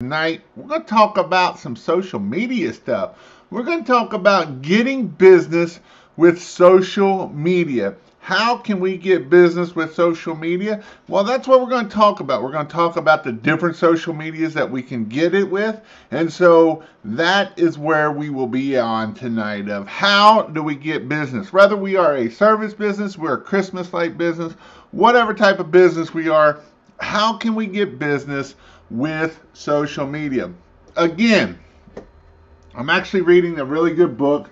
Tonight, we're going to talk about some social media stuff. We're going to talk about getting business with social media. How can we get business with social media? Well, that's what we're going to talk about. We're going to talk about the different social medias that we can get it with. And so that is where we will be on tonight of how do we get business? Whether we are a service business, we're a Christmas-like business, whatever type of business we are, how can we get business with social media? Again, I'm actually reading a really good book.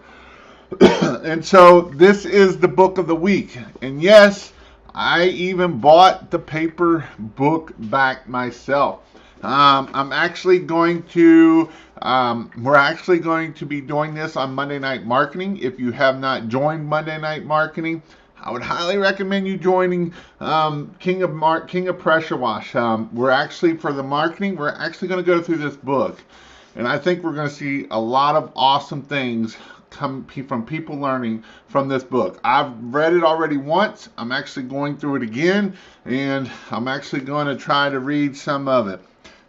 And so this is the book of the week. And yes, I even bought the paper book back myself. I'm actually going to, we're actually going to be doing this on Monday Night Marketing. If you have not joined Monday Night Marketing, I would highly recommend you joining King of Pressure Wash. We're actually, for the marketing, we're actually going to go through this book. And I think we're going to see a lot of awesome things come from people learning from this book. I've read it already once. I'm actually going through it again, and I'm actually going to try to read some of it.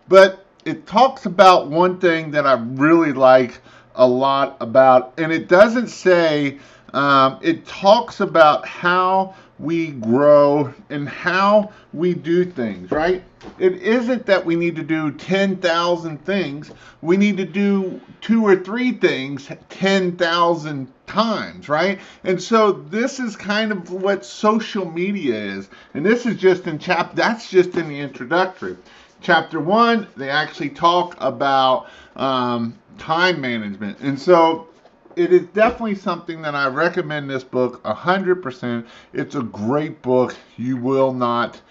But it talks about one thing that I really like a lot about, and it doesn't say, it talks about how we grow and how we do things, right? It isn't that we need to do 10,000 things. We need to do 2 or 3 things 10,000 times, right? And so this is kind of what social media is. And this is just in that's just in the introductory. Chapter 1, they actually talk about time management. And so it is definitely something that I recommend this book 100%. It's a great book. You will not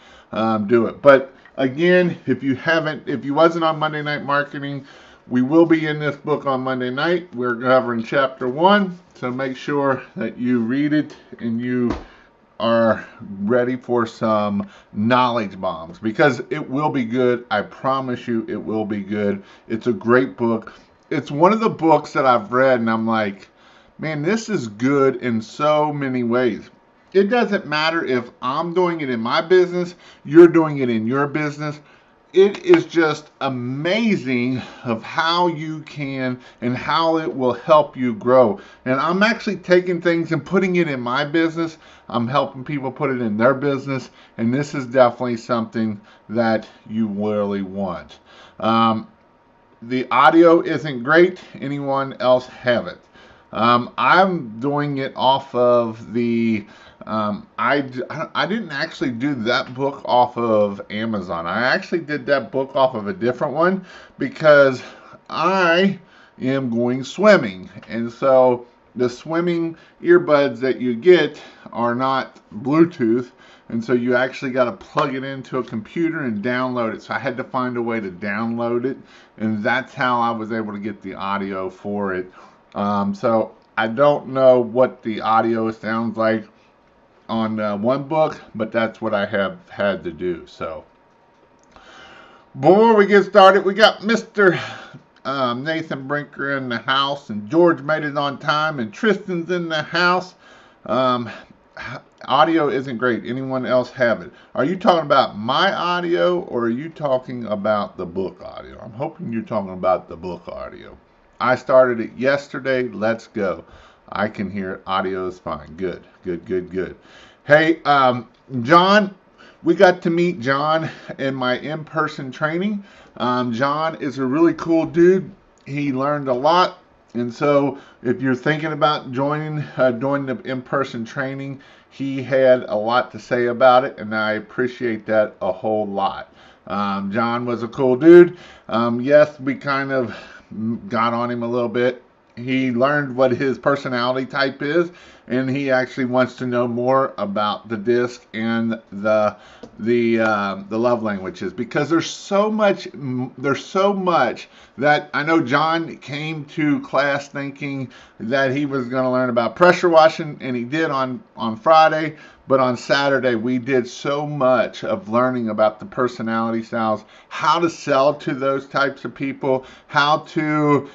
do it. But again, if you wasn't on Monday Night Marketing, we will be in this book on Monday night. We're covering chapter 1. So make sure that you read it and you are ready for some knowledge bombs, because it will be good. I promise you it will be good. It's a great book. It's one of the books that I've read and I'm like, man, this is good in so many ways. It doesn't matter if I'm doing it in my business, you're doing it in your business. It is just amazing of how you can and how it will help you grow. And I'm actually taking things and putting it in my business. I'm helping people put it in their business. And this is definitely something that you really want. The audio isn't great. Anyone else have it? I'm doing it off of the I didn't actually do that book off of Amazon. I actually did that book off of a different one because I am going swimming. And so the swimming earbuds that you get are not Bluetooth. And so you actually got to plug it into a computer and download it. So I had to find a way to download it. And that's how I was able to get the audio for it. So I don't know what the audio sounds like on one book, but that's what I have had to do. So before we get started, we got Mr. Nathan Brinker in the house, and George made it on time, and Tristan's in the house. Audio isn't great. Anyone else have it? Are you talking about my audio, or are you talking about the book audio? I'm hoping you're talking about the book audio. I started it yesterday. Let's go. I can hear it. Audio is fine. Good, good, good, good. Hey, John, we got to meet John in my in-person training. John is a really cool dude. He learned a lot. And so if you're thinking about joining the in-person training, he had a lot to say about it, and I appreciate that a whole lot. John was a cool dude. Yes, we kind of got on him a little bit. He learned what his personality type is, and he actually wants to know more about the DISC and the love languages, because there's so much that I know John came to class thinking that he was going to learn about pressure washing, and he did on Friday. But on Saturday, we did so much of learning about the personality styles, how to sell to those types of people, how to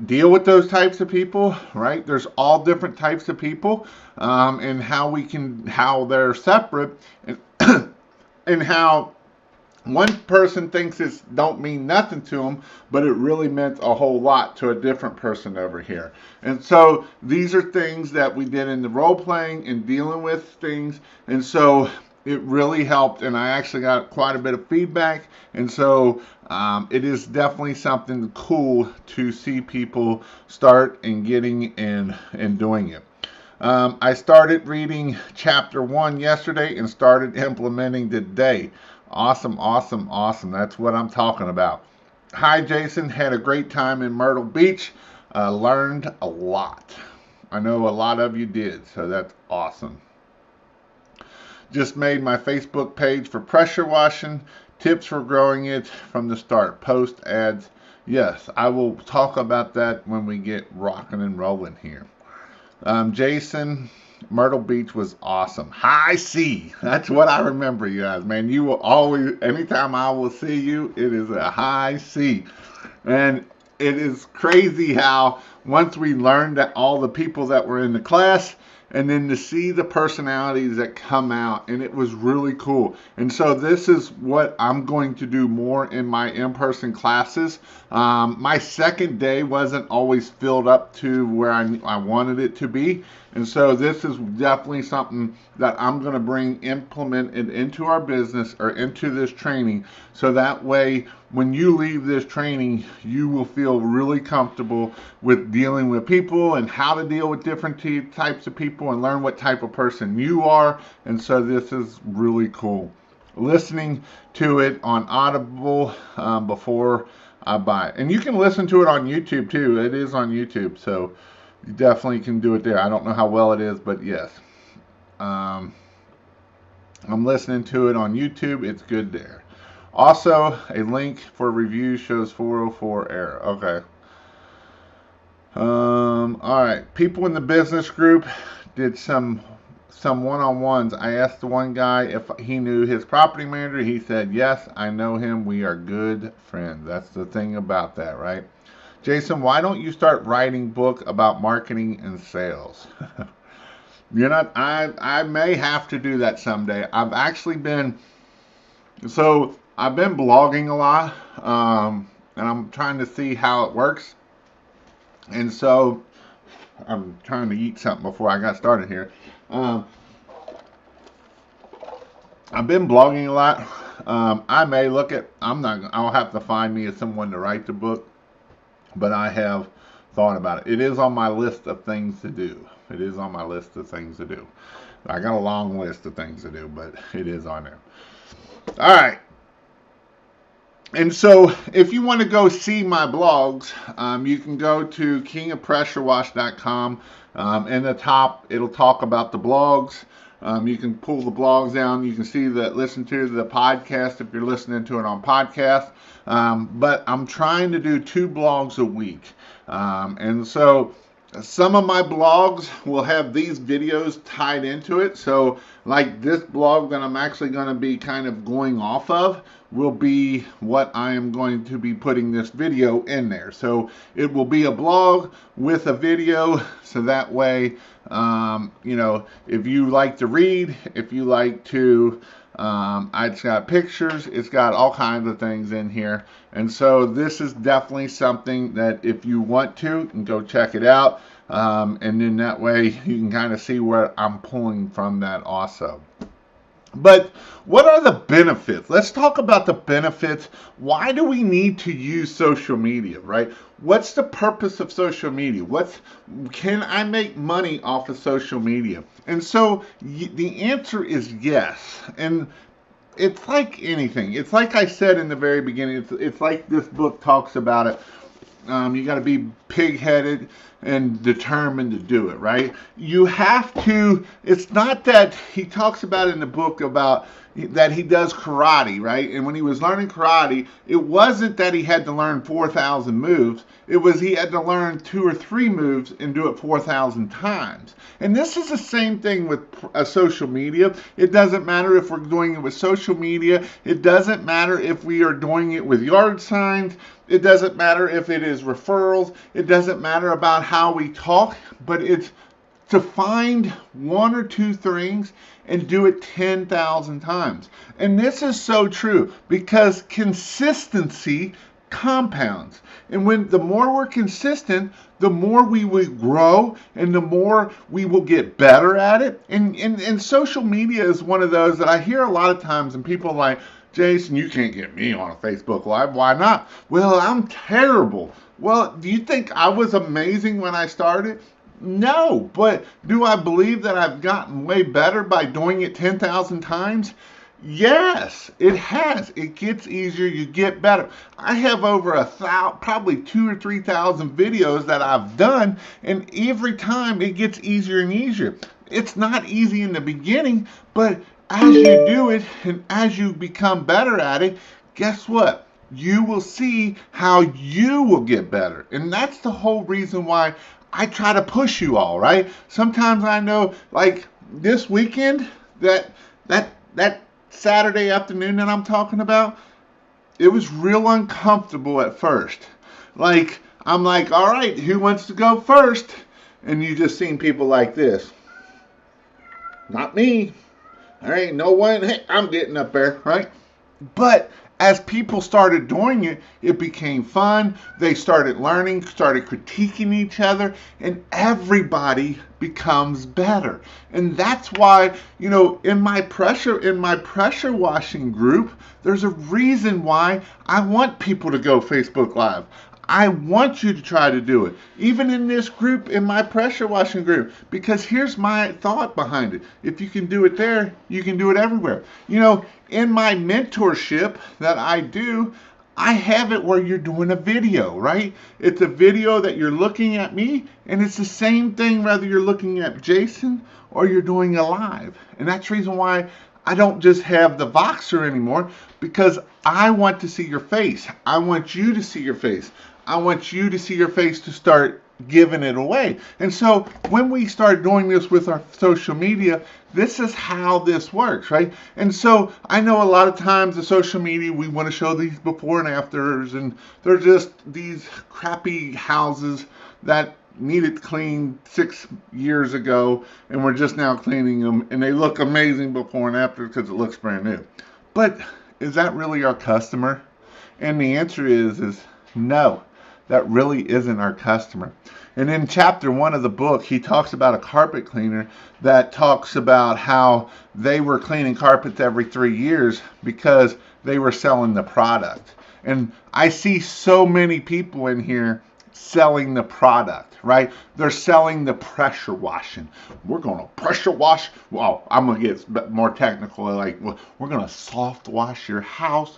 deal with those types of people, right? There's all different types of people, and how they're separate, and, and how One person thinks it don't mean nothing to them, but it really meant a whole lot to a different person over here. And so these are things that we did in the role playing and dealing with things. And so it really helped, and I actually got quite a bit of feedback. And so it is definitely something cool to see people start and getting and doing it. I started reading chapter 1 yesterday and started implementing today. Awesome, awesome, awesome. That's what I'm talking about. Hi, Jason. Had a great time in Myrtle Beach. Learned a lot. I know a lot of you did, so that's awesome. Just made my Facebook page for pressure washing. Tips for growing it from the start. Post ads. Yes, I will talk about that when we get rocking and rolling here. Jason, Myrtle Beach was awesome. High C. That's what I remember, you guys. Man, you will always, anytime I will see you, it is a high C. And it is crazy how once we learned that all the people that were in the class, and then to see the personalities that come out, and it was really cool. And so this is what I'm going to do more in my in-person classes. My second day wasn't always filled up to where I wanted it to be. And so this is definitely something that I'm going to implement it into our business or into this training. So that way, when you leave this training, you will feel really comfortable with dealing with people and how to deal with different types of people and learn what type of person you are. And so this is really cool. Listening to it on Audible before I buy it. And you can listen to it on YouTube too. It is on YouTube, so you definitely can do it there. I don't know how well it is, but yes. I'm listening to it on YouTube. It's good there. Also, a link for review shows 404 error. Okay. All right. People in the business group did some one-on-ones. I asked the one guy if he knew his property manager. He said, yes, I know him. We are good friends. That's the thing about that, right? Jason, why don't you start writing book about marketing and sales? I may have to do that someday. I've been blogging a lot, and I'm trying to see how it works. And so I'm trying to eat something before I got started here. I've been blogging a lot. I'll have to find me someone to write the book, but I have thought about it. It is on my list of things to do. I got a long list of things to do, but it is on there. All right. And so if you want to go see my blogs, you can go to kingofpressurewash.com. In the top, it'll talk about the blogs. You can pull the blogs down. You can listen to the podcast if you're listening to it on podcast. But I'm trying to do 2 blogs a week. And so some of my blogs will have these videos tied into it. So like this blog that I'm actually going to be kind of going off of will be what I am going to be putting this video in there. So it will be a blog with a video. So that way, if you like to read, if you like to, it's got pictures, it's got all kinds of things in here. And so this is definitely something that if you want to, you can go check it out. And then that way you can kind of see where I'm pulling from that also. But what are the benefits? Let's talk about the benefits. Why do we need to use social media, right? What's the purpose of social media? Can I make money off of social media? And so the answer is yes. And it's like anything. It's like I said in the very beginning. It's like this book talks about it. You got to be pig-headed and determined to do it, right? You have to, it's not that he talks about in the book about that he does karate, right? And when he was learning karate, it wasn't that he had to learn 4,000 moves. It was he had to learn 2 or 3 moves and do it 4,000 times. And this is the same thing with social media. It doesn't matter if we're doing it with social media. It doesn't matter if we are doing it with yard signs. It doesn't matter if it is referrals. It doesn't matter about how we talk, but it's to find one or two things and do it 10,000 times. And this is so true because consistency compounds. And when the more we're consistent, the more we will grow and the more we will get better at it. And social media is one of those that I hear a lot of times, and people are like, Jason, you can't get me on a Facebook Live. Why not? Well, I'm terrible. Well, do you think I was amazing when I started? No, but do I believe that I've gotten way better by doing it 10,000 times? Yes, it has. It gets easier. You get better. I have over probably 2,000 or 3,000 videos that I've done, and every time it gets easier and easier. It's not easy in the beginning, but as you do it and as you become better at it, guess what? You will see how you will get better. And that's the whole reason why I try to push you all, right? Sometimes I know, like this weekend, that Saturday afternoon that I'm talking about, it was real uncomfortable at first. Like, I'm like, all right, who wants to go first? And you just seen people like this. Not me. There ain't no one. Hey, I'm getting up there, right? But as people started doing it, it became fun. They started learning, started critiquing each other, and everybody becomes better. And that's why, in my pressure washing group, there's a reason why I want people to go Facebook Live. I want you to try to do it, even in this group, in my pressure washing group, because here's my thought behind it. If you can do it there, you can do it everywhere. In my mentorship that I do, I have it where you're doing a video, right? It's a video that you're looking at me, and it's the same thing whether you're looking at Jason or you're doing a live. And that's the reason why I don't just have the Voxer anymore, because I want to see your face. I want you to see your face. I want you to see your face to start giving it away. And so when we start doing this with our social media, this is how this works, right? And so I know a lot of times the social media, we want to show these before and afters, and they're just these crappy houses that needed cleaned 6 years ago, and we're just now cleaning them, and they look amazing before and after because it looks brand new. But is that really our customer? And the answer is no. That really isn't our customer. And in chapter 1 of the book, he talks about a carpet cleaner that talks about how they were cleaning carpets every 3 years because they were selling the product. And I see so many people in here selling the product, right? They're selling the pressure washing. We're going to pressure wash. Well, I'm going to get more technical. Like, we're going to soft wash your house.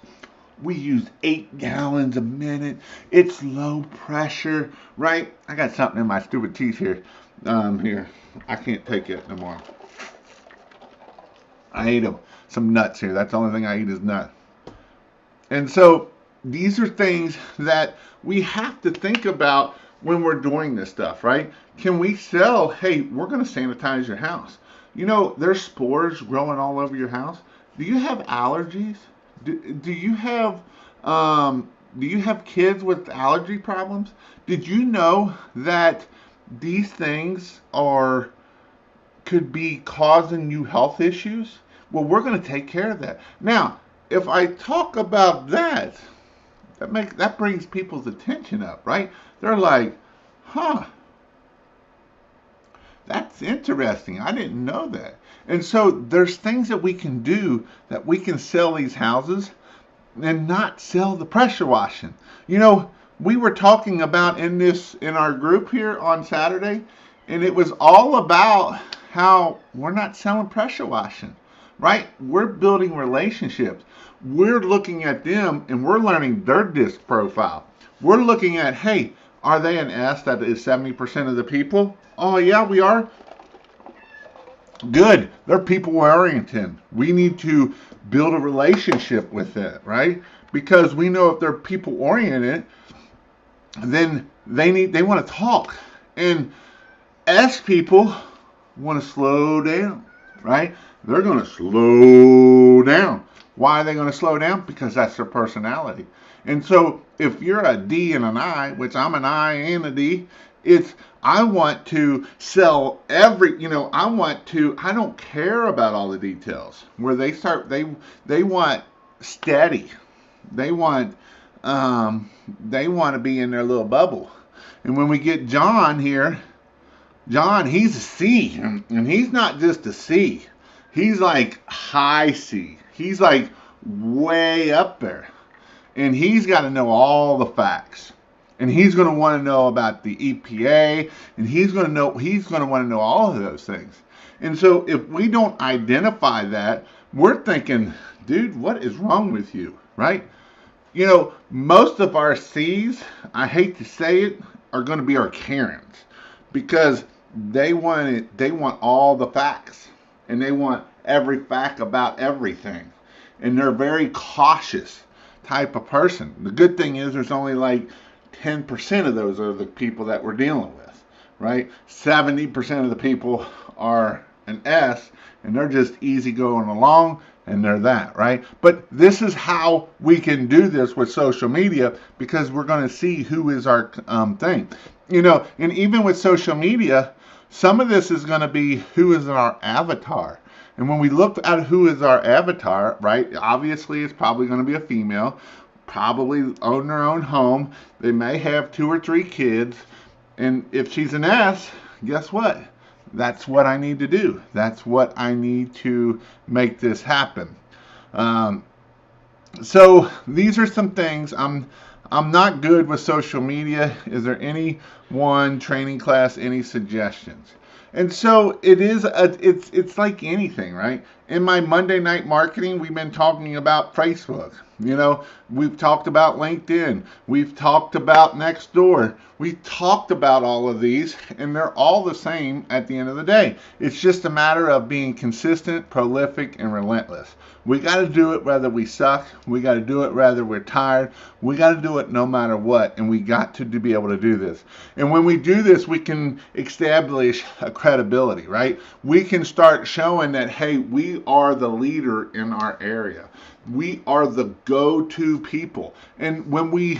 We use 8 gallons a minute. It's low pressure, right? I got something in my stupid teeth here. Here, I can't take it no more. I ate some nuts here. That's the only thing I eat is nuts. And so these are things that we have to think about when we're doing this stuff, right? Can we sell, hey, we're going to sanitize your house. There's spores growing all over your house. Do you have allergies? Do you have kids with allergy problems? Did you know that these things could be causing you health issues? Well, we're going to take care of that. Now, if I talk about that brings people's attention up, right? They're like, huh, that's interesting. I didn't know that. And so there's things that we can do that we can sell these houses and not sell the pressure washing. We were talking about in our group here on Saturday, and it was all about how we're not selling pressure washing, right? We're building relationships. We're looking at them and we're learning their disc profile. We're looking at, hey, are they an S that is 70% of the people? Oh, yeah, we are. Good. They're people oriented. We need to build a relationship with it, right? Because we know if they're people oriented, then they want to talk. And S people want to slow down, right? They're going to slow down. Why are they going to slow down? Because that's their personality. And so if you're a D and an I, which I'm an I and a D, it's I want to sell I don't care about all the details. Where they want steady. They want they want to be in their little bubble. And when we get John here, John, he's a C, and he's not just a C. He's like high C. He's like way up there. And he's got to know all the facts. And he's going to want to know about the EPA, and he's going to want to know all of those things. And so if we don't identify that, we're thinking, dude, what is wrong with you, right? You know, most of our C's, I hate to say it, are going to be our Karens, because they want all the facts, and they want every fact about everything, and they're very cautious type of person. The good thing is there's only like 10% of those are the people that we're dealing with, right? 70% of the people are an S, and they're just easy going along, and they're that, right? But this is how we can do this with social media, because we're going to see who is our thing. You know, and even with social media, some of this is going to be who is our avatar. And when we look at who is our avatar, right, obviously it's probably going to be a female, probably own their own home. They may have 2 or 3 kids. And if she's an S, guess what? That's what I need to do. That's what I need to make this happen. So these are some things. I'm not good with social media. Is there any one training class, any suggestions? And so it's like anything, right? In my Monday night marketing, we've been talking about Facebook. You know, we've talked about LinkedIn. We've talked about Nextdoor. We've talked about all of these, and they're all the same at the end of the day. It's just a matter of being consistent, prolific, and relentless. We got to do it whether we suck. We got to do it whether we're tired. We got to do it no matter what, and we got to be able to do this. And when we do this, we can establish a credibility, right? We can start showing that, hey, we are the leader in our area. We are the go-to people. And when we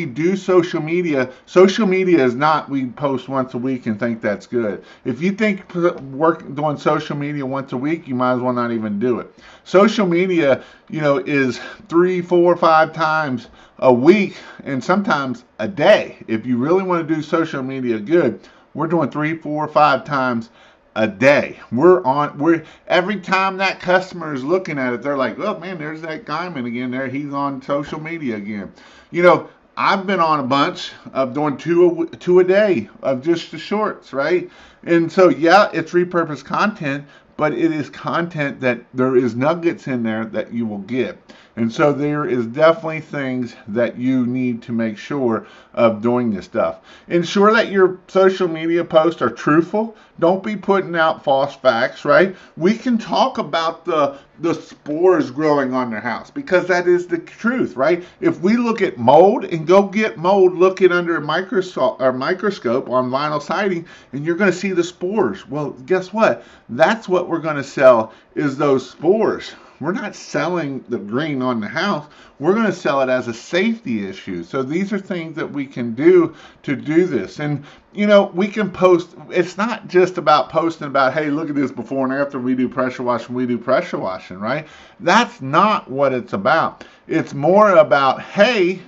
do social media is not we post once a week and think that's good. If you think doing social media once a week, you might as well not even do it. Social media, you know, is 3, 4, 5 times a week, and sometimes a day. If you really want to do social media good, we're doing 3, 4, 5 times a day. We're every time that customer is looking at it, they're like, "Oh man, there's that Guyman again. There, he's on social media again." You know, I've been on a bunch of doing two a day of just the shorts, right? And so yeah, it's repurposed content, but it is content that there is nuggets in there that you will get. And so there is definitely things that you need to make sure of doing this stuff. Ensure that your social media posts are truthful. Don't be putting out false facts, right? We can talk about the spores growing on their house, because that is the truth, right? If we look at mold, and go get mold, look it under a microscope on vinyl siding, and you're going to see the spores. Well, guess what? That's what we're going to sell, is those spores. We're not selling the green on the house. We're going to sell it as a safety issue. So these are things that we can do to do this. And, you know, we can post. It's not just about posting about, hey, look at this before and after we do pressure washing, right? That's not what it's about. It's more about, hey,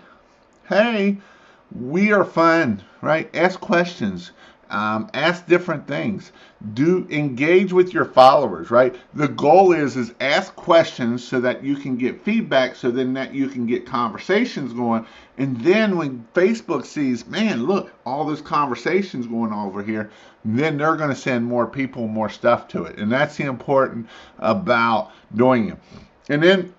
we are fun, right? Ask questions. Ask different things. Do engage with your followers, right? The goal is ask questions so that you can get feedback, so then that you can get conversations going. And then when Facebook sees, man, look, all this conversations going on over here, then they're going to send more people, more stuff to it. And that's the important about doing it. And then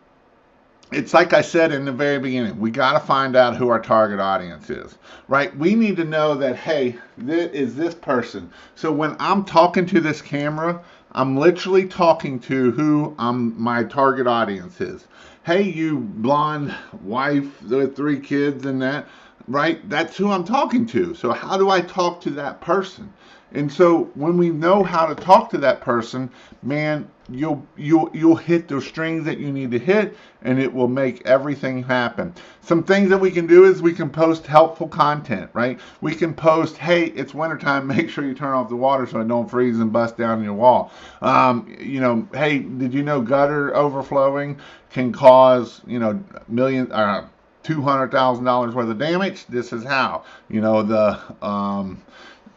it's like I said in the very beginning, we got to find out who our target audience is, right? We need to know that, hey, this is this person. So when I'm talking to this camera, I'm literally talking to who my target audience is. Hey, you blonde wife with 3 kids and that, right? That's who I'm talking to. So how do I talk to that person? And so when we know how to talk to that person, man, you'll hit the strings that you need to hit, and it will make everything happen. Some things that we can do is we can post helpful content, right? We can post, hey, it's wintertime, make sure you turn off the water so it don't freeze and bust down your wall. Hey, did you know gutter overflowing can cause, millions, $200,000 worth of damage? This is how.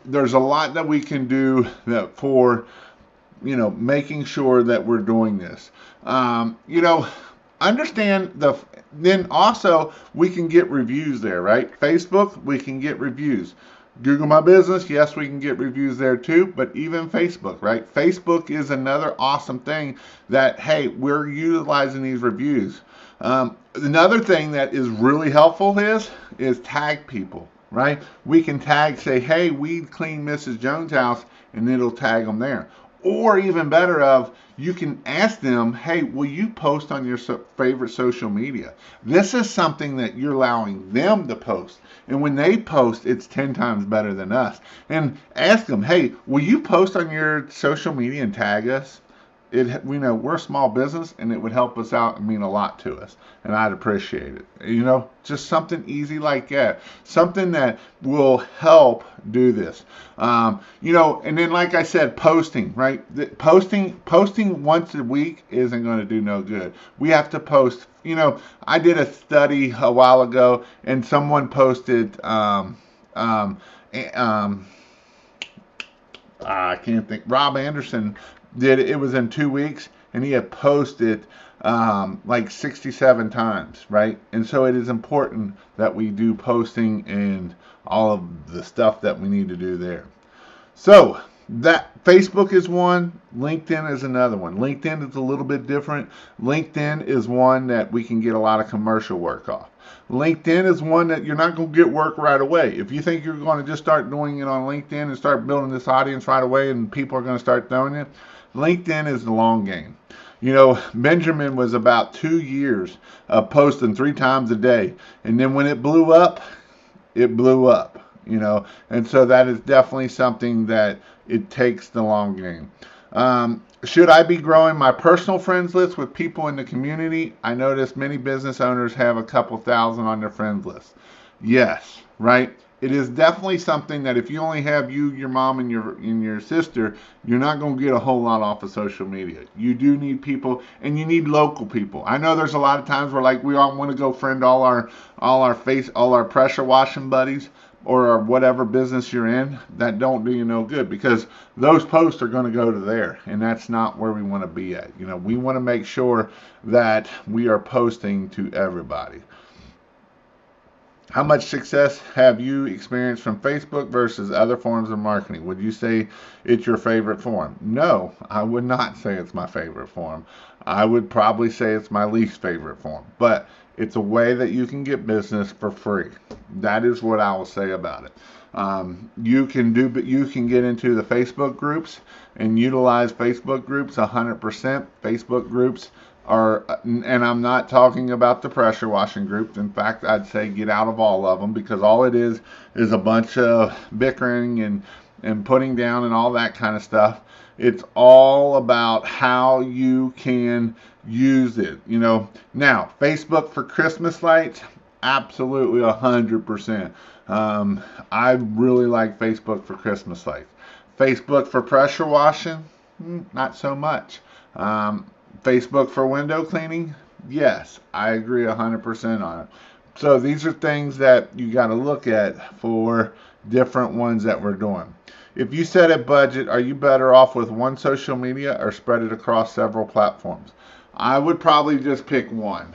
There's a lot that we can do that for making sure that we're doing this. Understand then also we can get reviews there, right? Facebook, we can get reviews. Google My Business, yes, we can get reviews there too, but even Facebook, right? Facebook is another awesome thing that, hey, we're utilizing these reviews. Another thing that is really helpful is tag people, right? We can tag, say, hey, we clean Mrs. Jones' house, and it'll tag them there. Or even better you can ask them, hey, will you post on your favorite social media? This is something that you're allowing them to post. And when they post, it's 10 times better than us. And ask them, hey, will you post on your social media and tag us? We know we're a small business, and it would help us out and mean a lot to us, and I'd appreciate it. Just something easy like that, something that will help do this. And then like I said, posting, right? Posting once a week isn't going to do no good. We have to post. I did a study a while ago, and someone posted. I can't think. Rob Anderson did it. It was in 2 weeks, and he had posted like 67 times, right? And so it is important that we do posting and all of the stuff that we need to do there. So that Facebook is one, LinkedIn is another one. LinkedIn is a little bit different. LinkedIn is one that we can get a lot of commercial work off. LinkedIn is one that you're not going to get work right away. If you think you're going to just start doing it on LinkedIn and start building this audience right away and people are going to start throwing it, LinkedIn is the long game. Benjamin was about 2 years of posting 3 times a day. And then when it blew up, and so that is definitely something that it takes the long game. Should I be growing my personal friends list with people in the community? I notice many business owners have a couple thousand on their friends list. Yes, right? It is definitely something that if you only have you, your mom, and your sister, you're not going to get a whole lot off of social media. You do need people, and you need local people. I know there's a lot of times where we all want to go friend all our pressure washing buddies or whatever business you're in. That don't do you no good, because those posts are going to go to there, and that's not where we want to be at. We want to make sure that we are posting to everybody. How much success have you experienced from Facebook versus other forms of marketing? Would you say it's your favorite form? No, I would not say it's my favorite form. I would probably say it's my least favorite form. But it's a way that you can get business for free. That is what I will say about it. You can get into the Facebook groups and utilize Facebook groups 100%. Facebook groups and I'm not talking about the pressure washing groups. In fact, I'd say get out of all of them, because all it is a bunch of bickering and putting down and all that kind of stuff. It's all about how you can use it. Now, Facebook for Christmas lights, absolutely 100%. I really like Facebook for Christmas lights. Facebook for pressure washing, not so much. Facebook for window cleaning, yes, I agree 100% on it. So these are things that you got to look at for different ones that we're doing. If you set a budget, are you better off with one social media or spread it across several platforms? I would probably just pick one.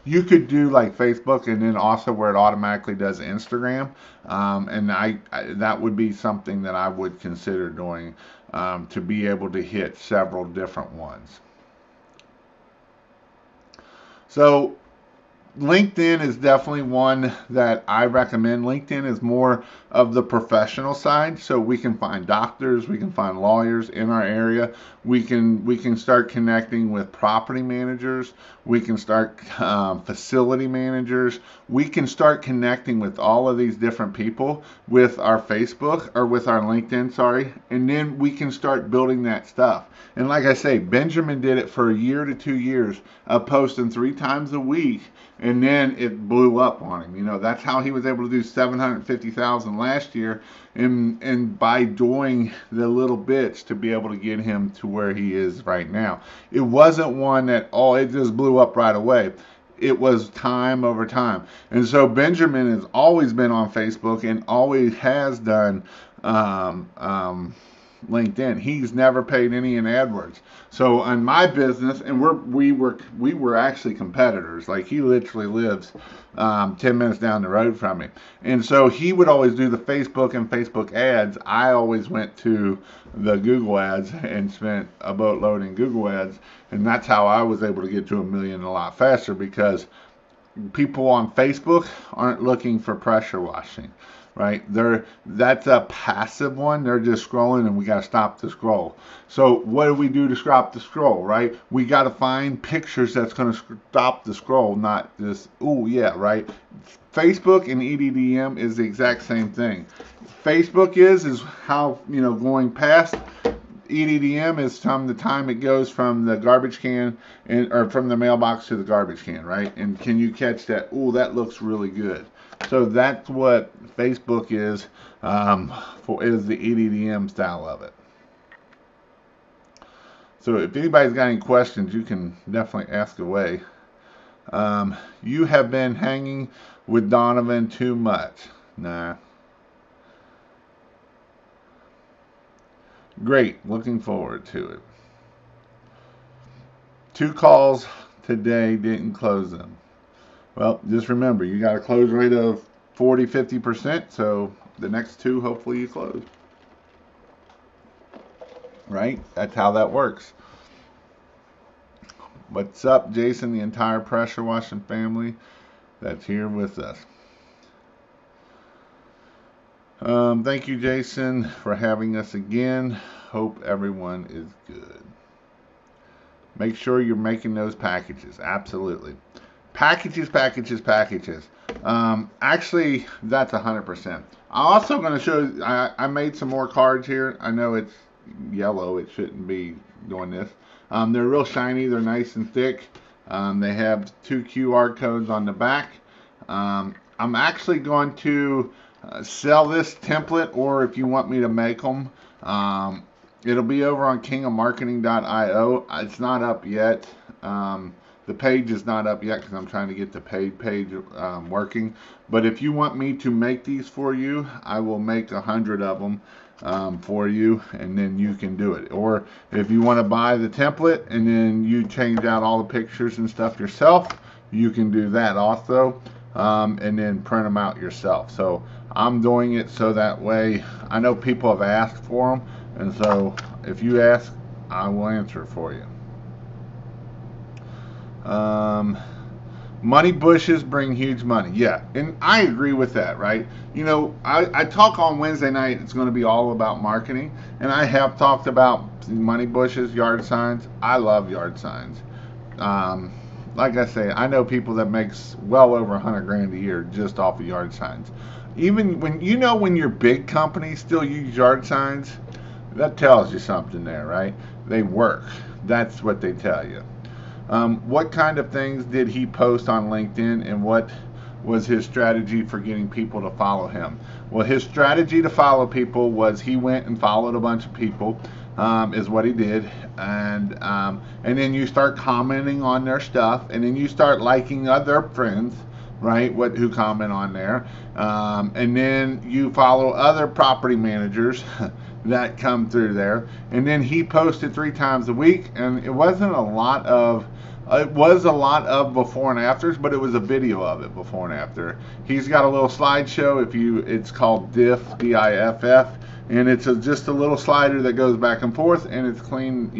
You could do like Facebook, and then also where it automatically does Instagram. And that would be something that I would consider doing, to be able to hit several different ones. So LinkedIn is definitely one that I recommend. LinkedIn is more of the professional side, so we can find doctors, we can find lawyers in our area. We can start connecting with property managers. We can start facility managers. We can start connecting with all of these different people with our Facebook or with our LinkedIn, sorry, and then we can start building that stuff. And like I say, Benjamin did it for a year to 2 years, posting 3 times a week, and then it blew up on him. You know, that's how he was able to do 750,000 last year, and by doing the little bits to be able to get him to where he is right now. It wasn't one that it just blew up right away. It was time over time. And so Benjamin has always been on Facebook and always has done LinkedIn. He's never paid any in AdWords. So on my business, and we were actually competitors. Like, he literally lives 10 minutes down the road from me. And so he would always do the Facebook and Facebook ads. I always went to the Google ads and spent a boatload in Google ads. And that's how I was able to get to 1 million a lot faster, because people on Facebook aren't looking for pressure washing, right? That's a passive one. They're just scrolling, and we got to stop the scroll. So what do we do to stop the scroll, right? We got to find pictures that's going to stop the scroll, not just, oh yeah, right? Facebook and EDDM is the exact same thing. Facebook is how, going past. EDDM is from the time it goes from the garbage can or from the mailbox to the garbage can, right? And can you catch that? Oh, that looks really good. So that's what Facebook is is the EDDM style of it. So if anybody's got any questions, you can definitely ask away. You have been hanging with Donovan too much. Nah. Great. Looking forward to it. 2 calls today, didn't close them. Well, just remember, you got a close rate of 40-50%, so the next 2, hopefully you close. Right? That's how that works. What's up, Jason, the entire Pressure Washing family that's here with us. Thank you, Jason, for having us again. Hope everyone is good. Make sure you're making those packages. Absolutely. Packages. Actually, that's 100%. I'm also going to show, I made some more cards here. I know it's yellow. It shouldn't be doing this. They're real shiny. They're nice and thick. They have 2 QR codes on the back. I'm actually going to sell this template, or if you want me to make them, it'll be over on kingofmarketing.io. It's not up yet. The page is not up yet because I'm trying to get the paid page working. But if you want me to make these for you, I will make 100 of them for you, and then you can do it. Or if you want to buy the template and then you change out all the pictures and stuff yourself, you can do that also, and then print them out yourself. So I'm doing it so that way, I know people have asked for them, and so if you ask, I will answer for you. Money bushes bring huge money. Yeah, and I agree with that, right? I talk on Wednesday night, it's going to be all about marketing, and I have talked about money bushes, yard signs. I love yard signs. Like I say, I know people that makes well over 100 grand a year just off of yard signs. Even when your big companies still use yard signs, that tells you something there, right? They work. That's what they tell you. What kind of things did he post on LinkedIn, and what was his strategy for getting people to follow him? Well, his strategy to follow people was he went and followed a bunch of people, is what he did, and then you start commenting on their stuff, and then you start liking other friends, right, who comment on there, and then you follow other property managers that come through there, and then he posted 3 times a week, and it was a lot of before and afters, but it was a video of it before and after. He's got a little slideshow. It's called Diff, D-I-F-F, and it's just a little slider that goes back and forth, and it's clean.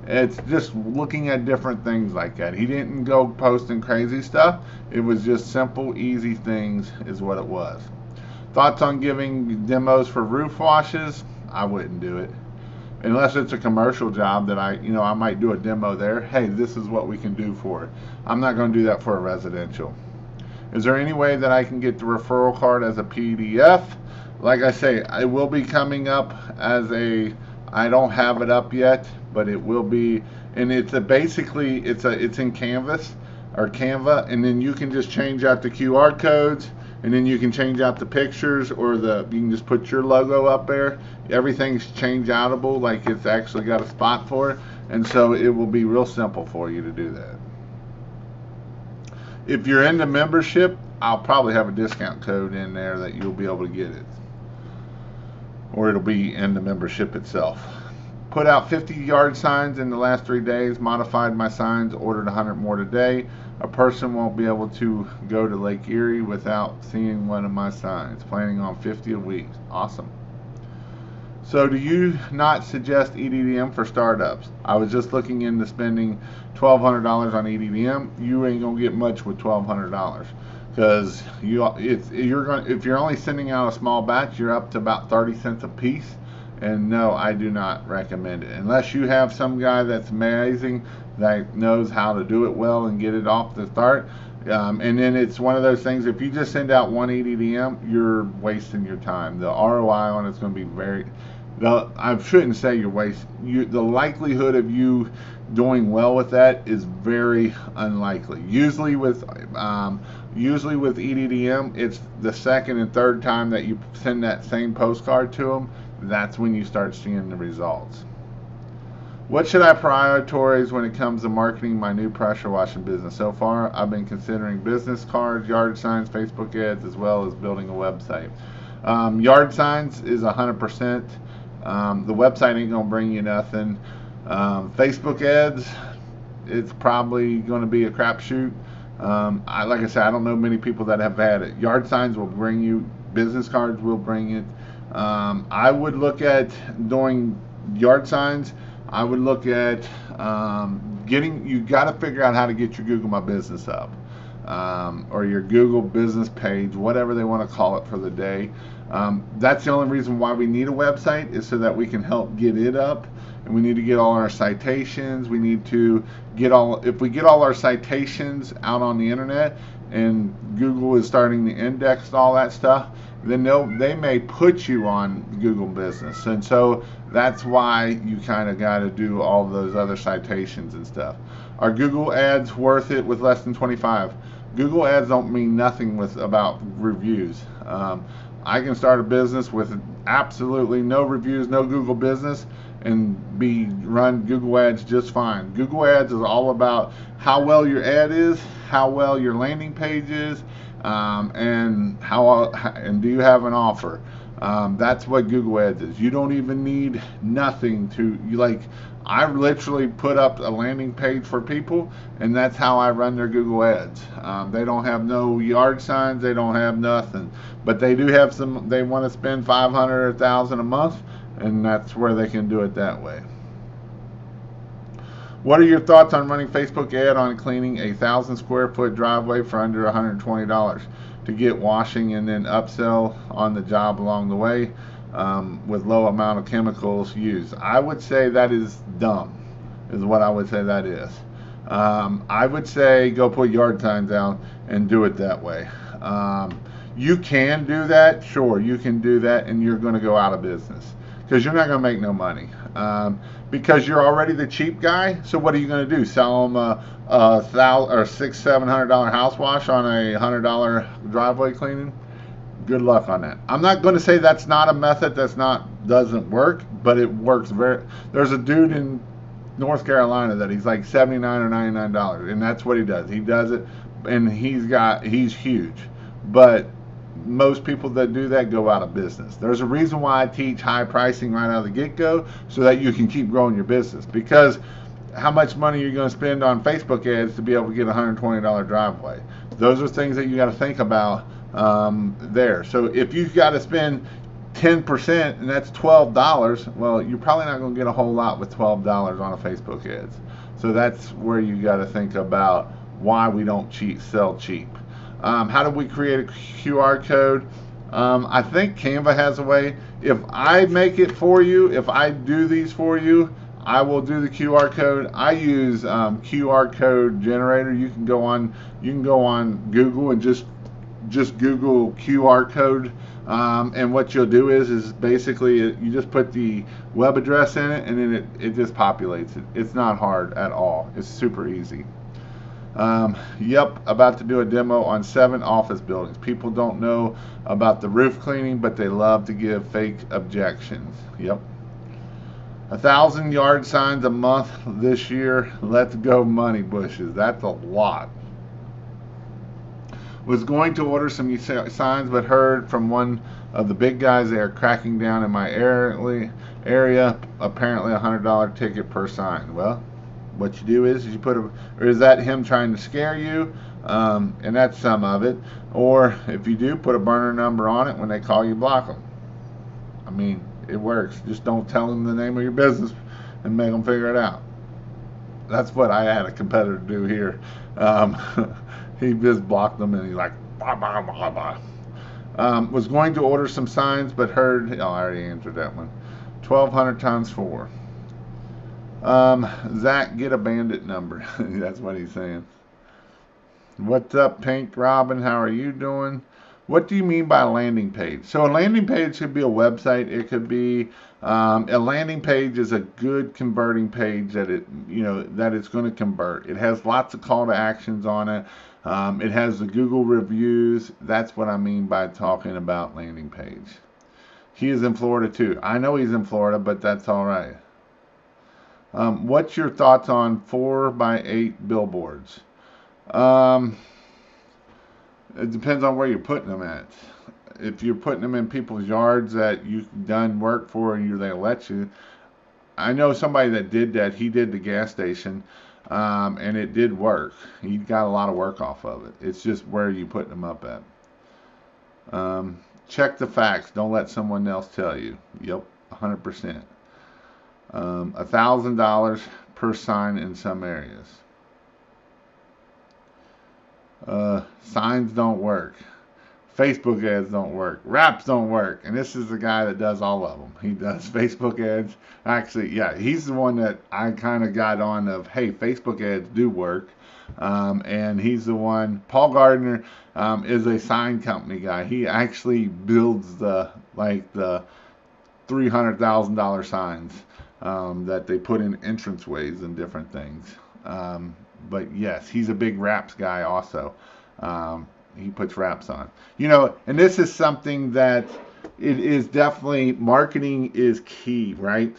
It's just looking at different things like that. He didn't go posting crazy stuff. It was just simple, easy things is what it was. Thoughts on giving demos for roof washes? I wouldn't do it unless it's a commercial job that I might do a demo there. Hey, this is what we can do for it. I'm not going to do that for a residential. Is there any way that I can get the referral card as a PDF? Like I say, it will be coming up as I don't have it up yet, but it will be, and it's in Canvas or Canva, and then you can just change out the QR codes, and then you can change out the pictures, or you can just put your logo up there. Everything's change outable, like it's actually got a spot for it, and so it will be real simple for you to do that. If you're into membership, I'll probably have a discount code in there that you'll be able to get it, or it'll be in the membership itself. Put out 50 yard signs in the last 3 days, modified my signs, ordered 100 more today. A person won't be able to go to Lake Erie without seeing one of my signs. Planning on 50 a week. Awesome. So do you not suggest EDDM for startups? I was just looking into spending $1,200 on EDDM. You ain't gonna get much with $1,200, because if you're only sending out a small batch, you're up to about 30 cents a piece. And no, I do not recommend it unless you have some guy that's amazing that knows how to do it well and get it off the start. And then it's one of those things, if you just send out one EDDM, you're wasting your time. The ROI on it's going to be I shouldn't say you're wasting. The likelihood of you doing well with that is very unlikely. Usually with EDDM, it's the second and third time that you send that same postcard to them. That's when you start seeing the results. What should I prioritize when it comes to marketing my new pressure washing business? So far, I've been considering business cards, yard signs, Facebook ads, as well as building a website. Yard signs is 100%. The website ain't gonna bring you nothing. Facebook ads, it's probably going to be a crapshoot. Like I said, I don't know many people that have had it. Yard signs will bring you. Business cards will bring it. I would look at doing yard signs. I would look at you got to figure out how to get your Google My Business up, or your Google business page, whatever they want to call it for the day. That's the only reason why we need a website, is so that we can help get it up. And we need to get all our citations. We need to if we get all our citations out on the internet, and Google is starting to index all that stuff, then they may put you on Google Business. And so that's why you kind of got to do all those other citations and stuff. Are Google ads worth it with less than 25? Google ads don't mean nothing about reviews. I can start a business with absolutely no reviews, no Google Business, and run Google ads just fine. Google ads is all about how well your ad is, how well your landing page is, and do you have an offer. That's what Google ads is. You don't even need nothing I literally put up a landing page for people, and that's how I run their Google ads. They don't have no yard signs, they don't have nothing, but they do have they want to spend $500 or $1,000 a month, and that's where they can do it that way. What are your thoughts on running Facebook ad on cleaning a 1,000 square foot driveway for under $120 to get washing, and then upsell on the job along the way with low amount of chemicals used? I would say that is dumb, is what I would say that is. I would say go put yard signs out and do it that way. You can do that, sure, you can do that, and you're going to go out of business because you're not going to make no money. Because you're already the cheap guy. So what are you going to do? Sell them a $1,000 or $600-700 house wash on a $100 driveway cleaning? Good luck on that. I'm not going to say that's not a method doesn't work, but it works there's a dude in North Carolina that he's like $79 or $99, and that's what he does. He does it, and he's huge. But most people that do that go out of business. There's a reason why I teach high pricing right out of the get-go, so that you can keep growing your business. Because how much money are you going to spend on Facebook ads to be able to get a $120 driveway? Those are things that you got to think about there. So if you've got to spend 10%, and that's $12. Well, you're probably not going to get a whole lot with $12 on a Facebook ads. So that's where you got to think about why we don't sell cheap. How do we create a QR code? I think Canva has a way. If I make it for you, if I do these for you, I will do the QR code. I use QR code generator. You can go on Google and just Google QR code. And what you'll do is basically you just put the web address in it, and then it just populates it. It's not hard at all. It's super easy. Yep, about to do a demo on 7 office buildings. People don't know about the roof cleaning, but they love to give fake objections. Yep. 1,000 yard signs a month this year. Let's go money bushes. That's a lot. Was going to order some signs, but heard from one of the big guys they are cracking down in my area. Apparently $100 ticket per sign. Well, what you do is you put or is that him trying to scare you? And that's some of it. Or if you do, put a burner number on it. When they call you, block them. I mean, it works. Just don't tell them the name of your business and make them figure it out. That's what I had a competitor do here. He just blocked them, and he's like, blah, blah, blah, blah. Was going to order some signs, but heard, I already answered that one. 1,200 times 4. Zach, get a bandit number. That's what he's saying. What's up, Pink Robin? How are you doing? What do you mean by a landing page? So a landing page could be a website. It could be a landing page is a good converting page that it's going to convert. It has lots of call to actions on it. It has the Google reviews. That's what I mean by talking about landing page. He is in Florida too. I know he's in Florida, but that's all right. What's your thoughts on 4x8 billboards? It depends on where you're putting them at. If you're putting them in people's yards that you've done work for and they let you. I know somebody that did that. He did the gas station, and it did work. He got a lot of work off of it. It's just where you putting them up at. Check the facts. Don't let someone else tell you. Yep, 100%. $1,000 per sign in some areas. Signs don't work. Facebook ads don't work. Wraps don't work. And this is the guy that does all of them. He does Facebook ads. Actually, yeah, he's the one that I kind of got on of, hey, Facebook ads do work. And he's the one. Paul Gardner is a sign company guy. He actually builds the $300,000 signs that they put in entranceways and different things. But yes, he's a big wraps guy also. He puts wraps on. And this is something that it is definitely, marketing is key, right?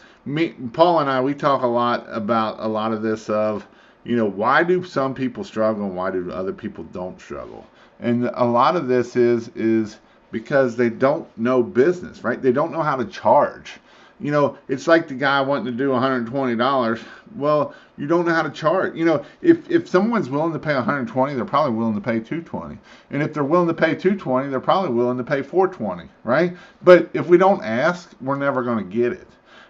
Paul and I, we talk a lot about a lot of this of, why do some people struggle and why do other people don't struggle? And a lot of this is because they don't know business, right? They don't know how to charge. It's like the guy wanting to do $120. Well, you don't know how to charge. If someone's willing to pay $120, they're probably willing to pay $220. And if they're willing to pay $220, they're probably willing to pay $420, right? But if we don't ask, we're never going to get it.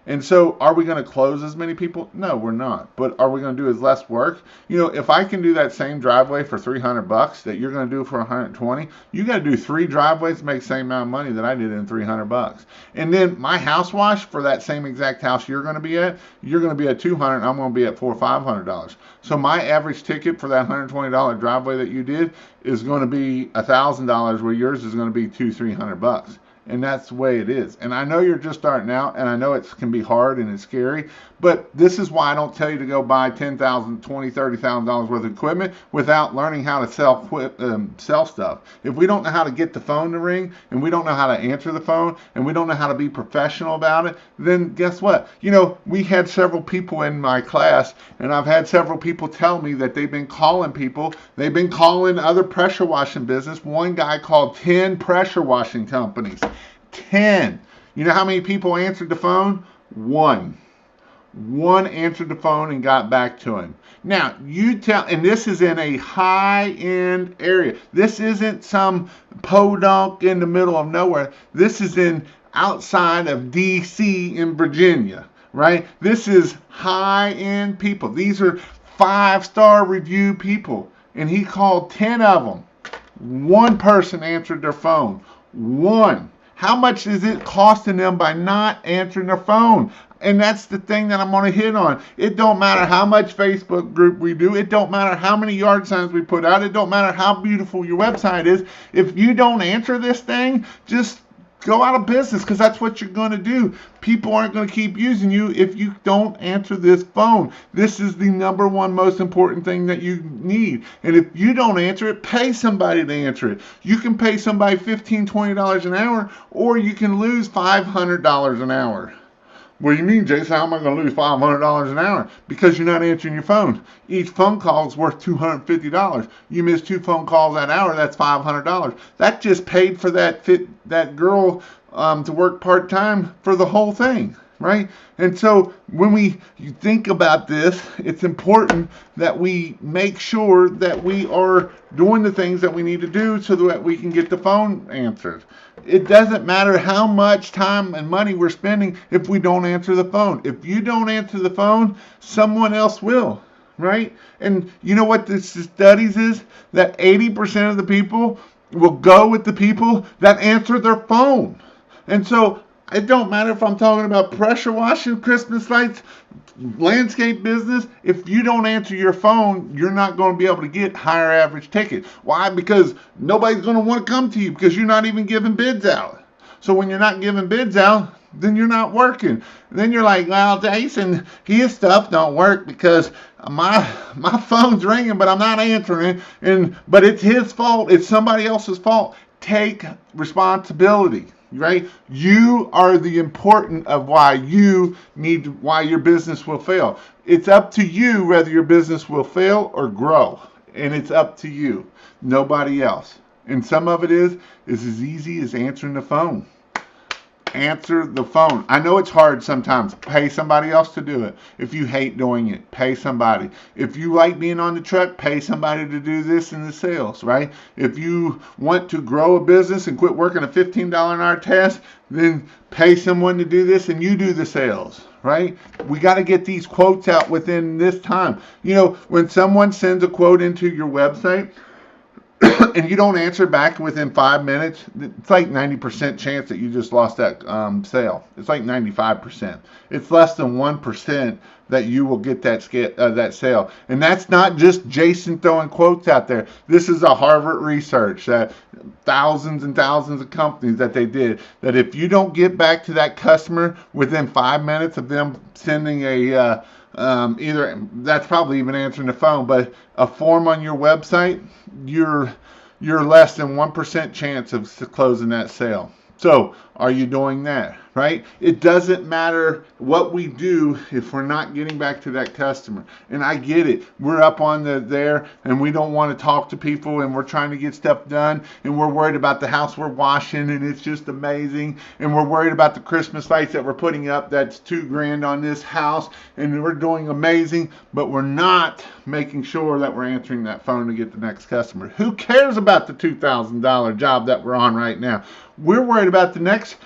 And so are we going to close as many people? No, we're not. But are we going to do as less work? If I can do that same driveway for $300 that you're going to do for $120, you got to do 3 driveways to make the same amount of money that I did in $300. And then my house wash for that same exact house you're going to be at, you're going to be at $200, and I'm going to be at $400 or $500. So my average ticket for that $120 driveway that you did is going to be $1,000, where yours is going to be $200-300. And that's the way it is. And I know you're just starting out, and I know it can be hard and it's scary, but this is why I don't tell you to go buy $10,000, $20,000, $30,000 worth of equipment without learning how to sell stuff. If we don't know how to get the phone to ring, and we don't know how to answer the phone, and we don't know how to be professional about it, then guess what? We had several people in my class, and I've had several people tell me that they've been calling people. They've been calling other pressure washing business. One guy called 10 pressure washing companies. 10. You know how many people answered the phone? One answered the phone and got back to him. Now, and this is in a high-end area. This isn't some podunk in the middle of nowhere. This is in outside of DC in Virginia, right? This is high-end people. These are 5-star review people. And he called 10 of them. One person answered their phone. One. How much is it costing them by not answering their phone? And that's the thing that I'm going to hit on. It don't matter how much Facebook group we do. It don't matter how many yard signs we put out. It don't matter how beautiful your website is. If you don't answer this thing, just go out of business, because that's what you're going to do. People aren't going to keep using you if you don't answer this phone. This is the number one most important thing that you need. And if you don't answer it, pay somebody to answer it. You can pay somebody $15, $20 an hour, or you can lose $500 an hour. What do you mean, Jason? How am I going to lose $500 an hour? Because you're not answering your phone. Each phone call is worth $250. You miss 2 phone calls that hour, that's $500. That just paid for that girl to work part-time for the whole thing, right? And so when you think about this, it's important that we make sure that we are doing the things that we need to do so that we can get the phone answered. It doesn't matter how much time and money we're spending if we don't answer the phone. If you don't answer the phone, someone else will, right? And you know what this studies is? That 80% of the people will go with the people that answer their phone. And so it don't matter if I'm talking about pressure washing, Christmas lights, landscape business. If you don't answer your phone, you're not going to be able to get higher average ticket. Why? Because nobody's going to want to come to you because you're not even giving bids out. So when you're not giving bids out, then you're not working. And then you're like, well, Jason, his stuff don't work because my phone's ringing, but I'm not answering it. But it's his fault. It's somebody else's fault. Take responsibility. Right? You are the important of why your business will fail. It's up to you whether your business will fail or grow. And it's up to you. Nobody else. And some of it is as easy as answering the phone. Answer the phone. I know it's hard sometimes. Pay somebody else to do it. If you hate doing it, pay somebody. If you like being on the truck, pay somebody to do this in the sales, right? If you want to grow a business and quit working a $15 an hour task, then pay someone to do this and you do the sales, right? We got to get these quotes out within this time. You know, when someone sends a quote into your website, and you don't answer back within 5 minutes, it's like 90% chance that you just lost that sale. It's like 95%. It's less than 1% that you will get that sale. And that's not just Jason throwing quotes out there. This is a Harvard research that thousands and thousands of companies that they did, that if you don't get back to that customer within 5 minutes of them sending a either that's probably even answering the phone, but a form on your website, you're less than 1% chance of closing that sale. So are you doing that, right? It doesn't matter what we do if we're not getting back to that customer. And I get it. We're up on there and we don't want to talk to people and we're trying to get stuff done and we're worried about the house we're washing and it's just amazing. And we're worried about the Christmas lights that we're putting up. That's $2,000 on this house and we're doing amazing, but we're not making sure that we're answering that phone to get the next customer. Who cares about the $2,000 job that we're on right now? We're worried about the next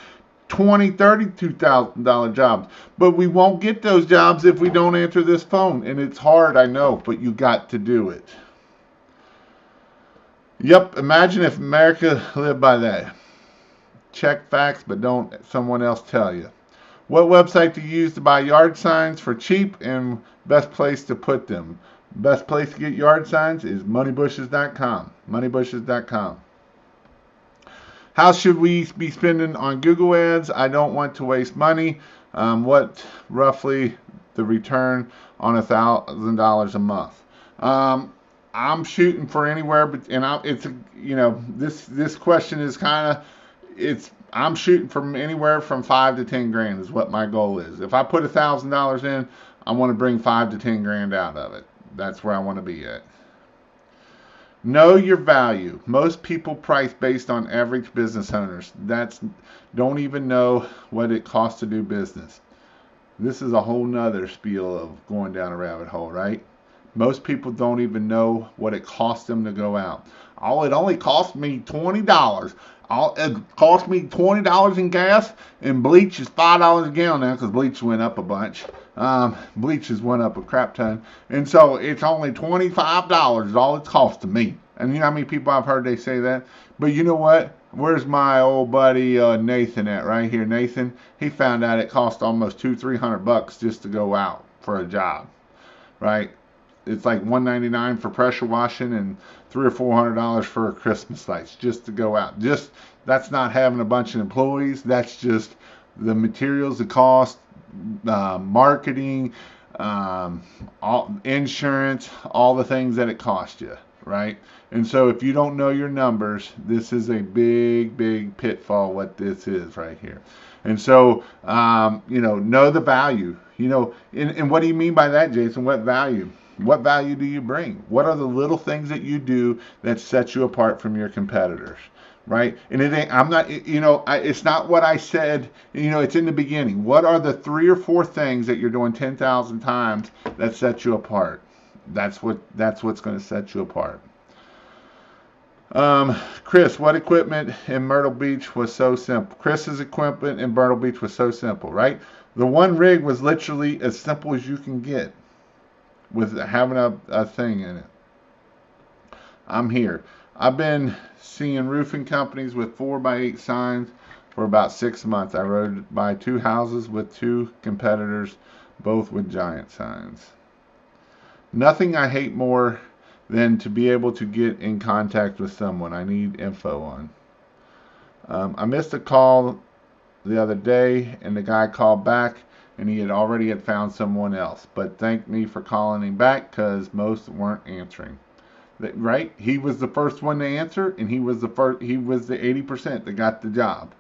$20,000, $32,000 jobs. But we won't get those jobs if we don't answer this phone. And it's hard, I know, but you got to do it. Yep, imagine if America lived by that. Check facts, but don't someone else tell you. What website to use to buy yard signs for cheap and best place to put them? Best place to get yard signs is moneybushes.com. Moneybushes.com. How should we be spending on Google ads? I don't want to waste money. What roughly the return on $1,000 a month? I'm shooting for anywhere, but this question is kind of I'm shooting from anywhere from $5,000 to $10,000 is what my goal is. If I put $1,000 in, I want to bring $5,000 to $10,000 out of it. That's where I want to be at. Know your value. Most people price based on average business owners. Don't even know what it costs to do business. This is a whole nother spiel of going down a rabbit hole, right? Most people don't even know what it costs them to go out. Oh, it only cost me $20. It cost me $20 in gas, and bleach is $5 a gallon now because bleach went up a bunch. Bleach has went up a crap ton, and so it's only $25 is all it's cost to me. And you know how many people I've heard they say that? But you know what? Where's my old buddy Nathan at? Right here, Nathan. He found out it cost almost $200-300 just to go out for a job, right? It's like $199 for pressure washing and $300 or $400 for Christmas lights just to go out. Just that's not having a bunch of employees. That's just the materials, the cost, marketing, all insurance, all the things that it costs you, right? And so if you don't know your numbers, this is a big, big pitfall. What this is right here. And so, know the value. And what do you mean by that, Jason? What value? What value do you bring? What are the little things that you do that set you apart from your competitors? Right? And it ain't, I'm not, it's not what I said, it's in the beginning. What are the 3 or 4 things that you're doing 10,000 times that set you apart? That's what's going to set you apart. Chris, what equipment in Myrtle Beach was so simple? Chris's equipment in Myrtle Beach was so simple, right? The one rig was literally as simple as you can get with having a thing in it. I'm here. I've been seeing roofing companies with 4x8 signs for about 6 months. I rode by 2 houses with 2 competitors, both with giant signs. Nothing I hate more than to be able to get in contact with someone I need info on. I missed a call the other day, and the guy called back, and he already had found someone else, but thanked me for calling him back because most weren't answering. Right? He was the first one to answer, and he was the 80% that got the job.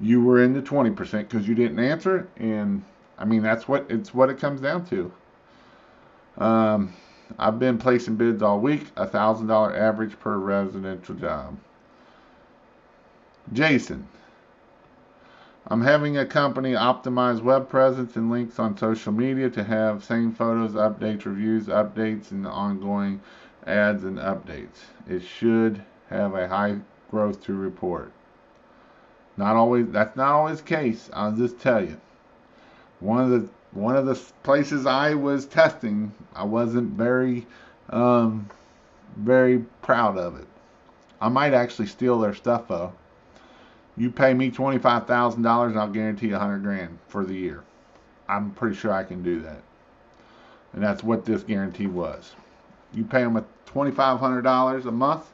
You were in the 20% because you didn't answer, and I mean that's what it comes down to. I've been placing bids all week, $1,000 average per residential job. Jason, I'm having a company optimize web presence and links on social media to have same photos, updates, reviews, updates, and ongoing ads and updates. It should have a high growth to report. That's not always the case. I'll just tell you. One of the places I was testing, I wasn't very proud of it. I might actually steal their stuff though. You pay me $25,000 and I'll guarantee $100,000 for the year. I'm pretty sure I can do that. And that's what this guarantee was. You pay them $2,500 a month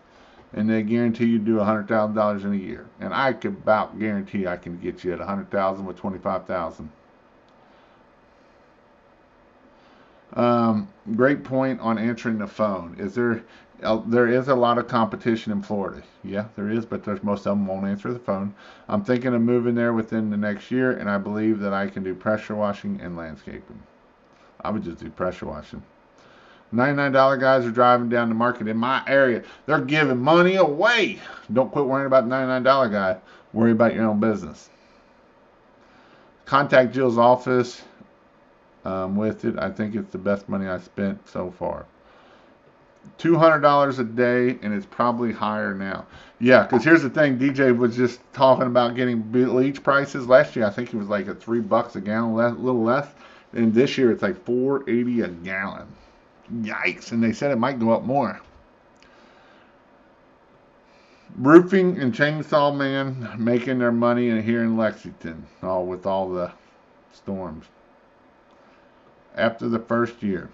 and they guarantee you do $100,000 in a year. And I could about guarantee I can get you at $100,000 with $25,000. Great point on answering the phone. There is a lot of competition in Florida. Yeah, there is, but most of them won't answer the phone. I'm thinking of moving there within the next year, and I believe that I can do pressure washing and landscaping. I would just do pressure washing. $99 guys are driving down the market in my area. They're giving money away. Don't quit worrying about the $99 guy. Worry about your own business. Contact Jill's office with it. I think it's the best money I spent so far. $200 a day, and it's probably higher now. Yeah, because here's the thing. DJ was just talking about getting bleach prices. Last year, I think it was like $3 a gallon, a little less. And this year, it's like $4.80 a gallon. Yikes! And they said it might go up more. Roofing and Chainsaw Man making their money here in Lexington, with all the storms. After the first year.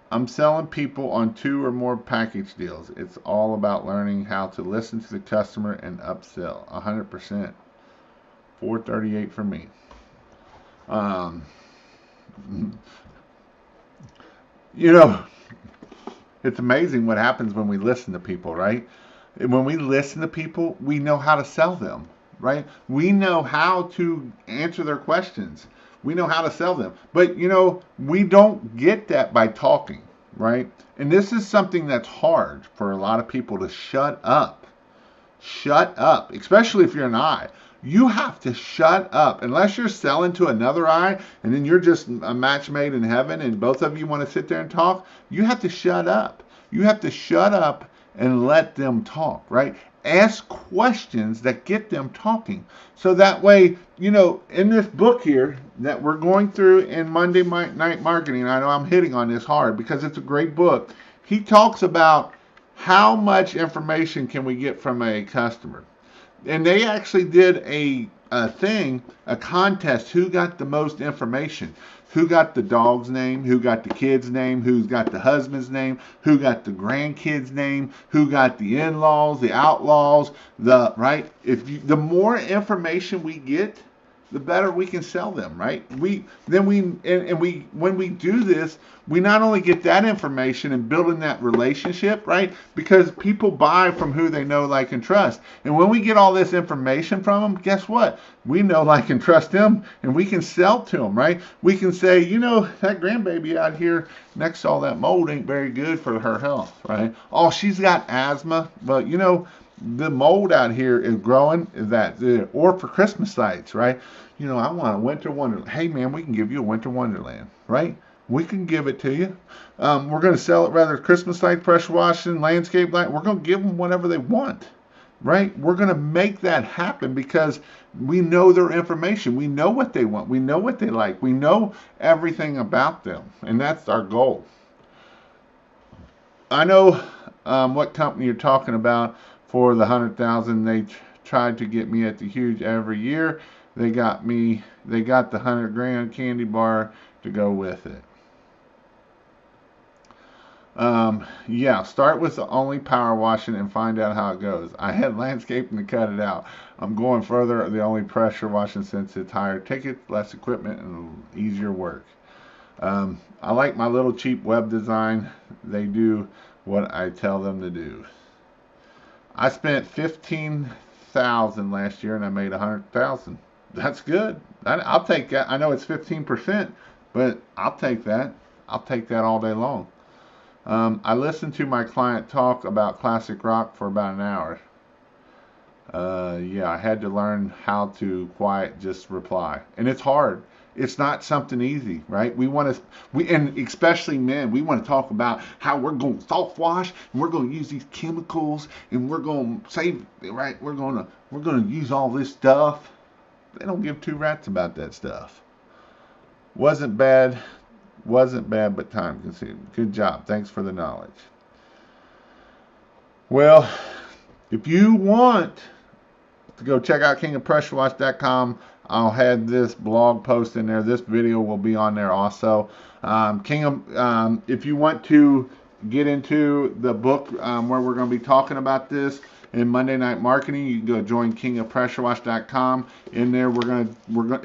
I'm selling people on 2 or more package deals. It's all about learning how to listen to the customer and upsell. 100%. $438 for me. It's amazing what happens when we listen to people, right? When we listen to people, we know how to sell them, right? We know how to answer their questions. We know how to sell them. But, we don't get that by talking, right? And this is something that's hard for a lot of people to shut up. Shut up, especially if you're an eye. You have to shut up. Unless you're selling to another eye and then you're just a match made in heaven and both of you want to sit there and talk, you have to shut up. You have to shut up and let them talk, right? Ask questions that get them talking. So that way, in this book here that we're going through in Monday Night Marketing, I know I'm hitting on this hard because it's a great book. He talks about how much information can we get from a customer. And they actually did a contest, who got the most information, who got the dog's name, who got the kid's name, who's got the husband's name, who got the grandkid's name, who got the in-laws, the outlaws, right? The more information we get, the better we can sell them, right? When we do this, we not only get that information and building that relationship, right? Because people buy from who they know, like, and trust. And when we get all this information from them, guess what? We know, like, and trust them, and we can sell to them, right? We can say, that grandbaby out here next to all that mold ain't very good for her health, right? Oh, she's got asthma, but the mold out here is growing. Or for Christmas lights, right? I want a winter wonderland. Hey man, we can give you a winter wonderland, right? We can give it to you. We're going to sell it, rather Christmas light, pressure washing, landscape light. We're going to give them whatever they want, right? We're going to make that happen because we know their information. We know what they want. We know what they like. We know everything about them, and that's our goal. I know what company you're talking about. For the 100,000, they tried to get me at the huge every year. They got the 100 grand candy bar to go with it. Yeah, start with the only power washing and find out how it goes. I had landscaping to cut it out. I'm going further, the only pressure washing since it's higher ticket, less equipment, and easier work. I like my little cheap web design. They do what I tell them to do. I spent $15,000 last year and I made $100,000. That's good. I'll take that. I know it's 15%, but I'll take that. I'll take that all day long. I listened to my client talk about classic rock for about an hour. Yeah, I had to learn how to quiet just reply, and it's hard. It's not something easy, right? And especially men, we want to talk about how we're going to soft wash and we're going to use these chemicals and we're going to save, right? We're going to use all this stuff. They don't give two rats about that stuff. Wasn't bad, but time consuming. Good job. Thanks for the knowledge. Well, if you want to go check out kingofpressurewash.com, I'll have this blog post in there. This video will be on there also. If you want to get into the book where we're going to be talking about this in Monday Night Marketing, you can go join kingofpressurewash.com. In there,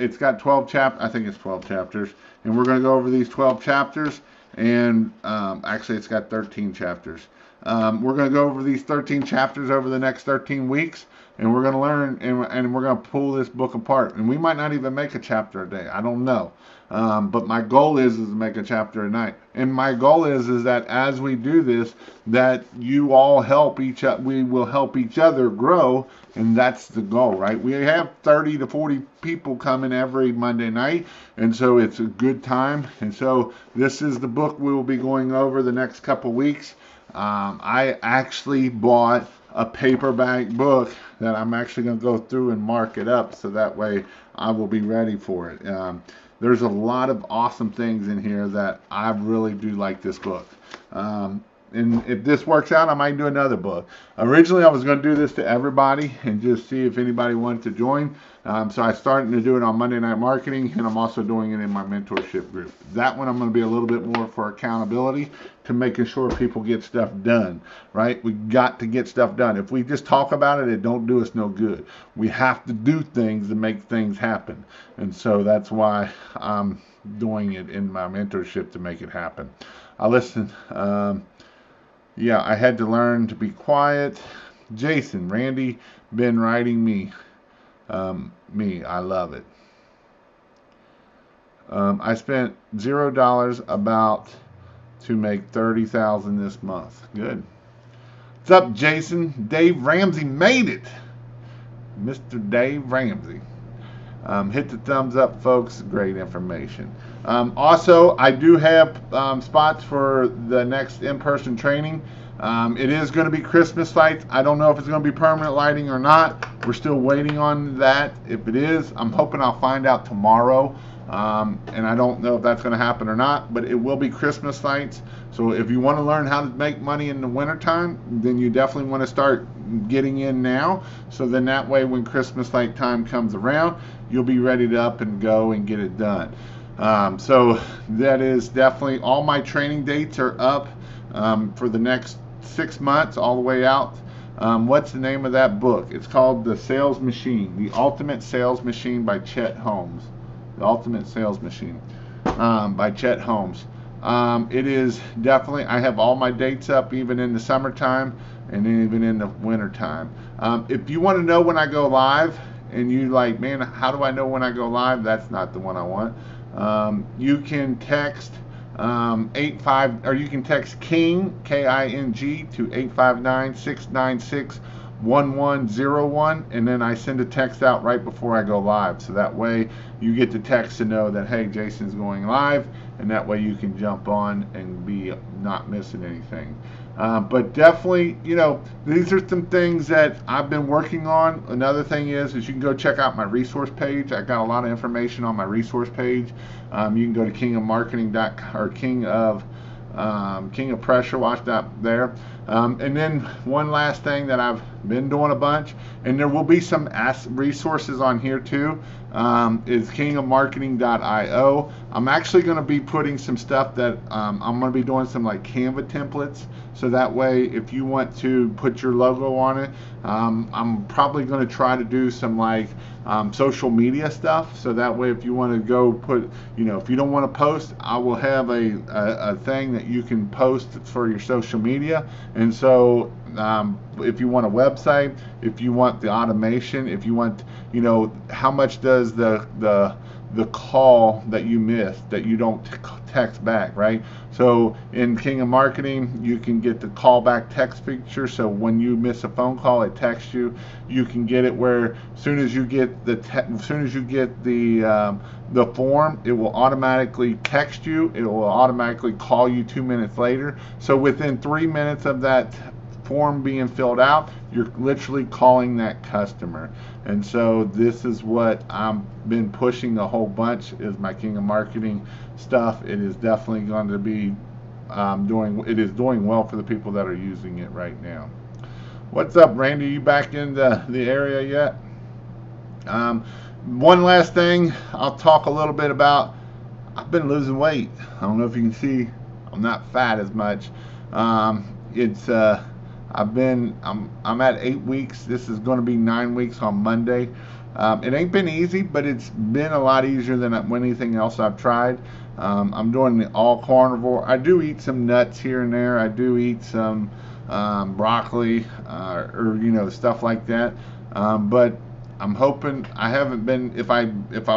it's got 12 chapters. I think it's 12 chapters, and we're going to go over these 12 chapters. And actually, it's got 13 chapters. We're going to go over these 13 chapters over the next 13 weeks. And we're going to learn, and we're going to pull this book apart. And we might not even make a chapter a day. I don't know. But my goal is to make a chapter a night. And my goal is that as we do this, that you all help each other. We will help each other grow. And that's the goal, right? We have 30 to 40 people coming every Monday night. And so it's a good time. And so this is the book we will be going over the next couple weeks. I actually bought a paperback book that I'm actually going to go through and mark it up so that way I will be ready for it. There's a lot of awesome things in here that I really do like this book. And if this works out, I might do another book. Originally, I was going to do this to everybody and just see if anybody wanted to join. So I started to do it on Monday Night Marketing, and I'm also doing it in my mentorship group. That one I'm going to be a little bit more for accountability to making sure people get stuff done, right? We got to get stuff done. If we just talk about it, it don't do us no good. We have to do things to make things happen. And so that's why I'm doing it in my mentorship to make it happen. Yeah, I had to learn to be quiet. Jason, Randy, been writing me. I love it. I spent $0 about to make $30,000 this month. Good. What's up, Jason? Dave Ramsey made it. Mr. Dave Ramsey. Hit the thumbs up, folks. Great information. Also, I do have spots for the next in-person training. It is going to be Christmas lights. I don't know if it's going to be permanent lighting or not. We're still waiting on that. If it is, I'm hoping I'll find out tomorrow. And I don't know if that's going to happen or not, but it will be Christmas lights. So if you want to learn how to make money in the wintertime, then you definitely want to start getting in now. So then that way when Christmas light time comes around, you'll be ready to up and go and get it done. So that is definitely, all my training dates are up for the next 6 months all the way out. What's the name of that book? It's called The Sales Machine, The Ultimate Sales Machine by Chet Holmes. The Ultimate Sales Machine by Chet Holmes. It is definitely, I have all my dates up even in the summertime and even in the wintertime. If you want to know when I go live and you like, man, how do I know when I go live? That's not the one I want. You can text 85, or you can text King, K-I-N-G, to 859-696-1101, and then I send a text out right before I go live. So that way you get the text to know that, hey, Jason's going live, and that way you can jump on and be not missing anything. But definitely, you know, these are some things that I've been working on. Another thing is you can go check out my resource page. I got a lot of information on my resource page. You can go to kingofmarketing.com or King of Pressure Wash there. And then one last thing that I've been doing a bunch, and there will be some resources on here too, is kingofmarketing.io. I'm actually going to be putting some stuff that I'm going to be doing some like Canva templates, so that way if you want to put your logo on it, I'm probably going to try to do some like social media stuff, so that way if you want to go put, you know, if you don't want to post, I will have a thing that you can post for your social media. And so if you want a website, if you want the automation, if you want, you know, how much does the call that you missed that you don't text back, right? So in King of Marketing, you can get the callback text feature. So when you miss a phone call, it texts you. You can get it where as soon as you get the form, it will automatically text you. It will automatically call you 2 minutes later. So within 3 minutes of that form being filled out, you're literally calling that customer. And so this is what I've been pushing a whole bunch, is my King of Marketing stuff. It is definitely going to be doing well for the people that are using it right now. What's up, Randy? You back in the area yet? One last thing I'll talk a little bit about. I've been losing weight. I don't know if you can see, I'm not fat as much. I'm at 8 weeks. This is going to be 9 weeks on Monday. It ain't been easy, but it's been a lot easier than anything else I've tried. I'm doing the all carnivore. I do eat some nuts here and there. I do eat some broccoli or you know, stuff like that. But I'm hoping I haven't been. If I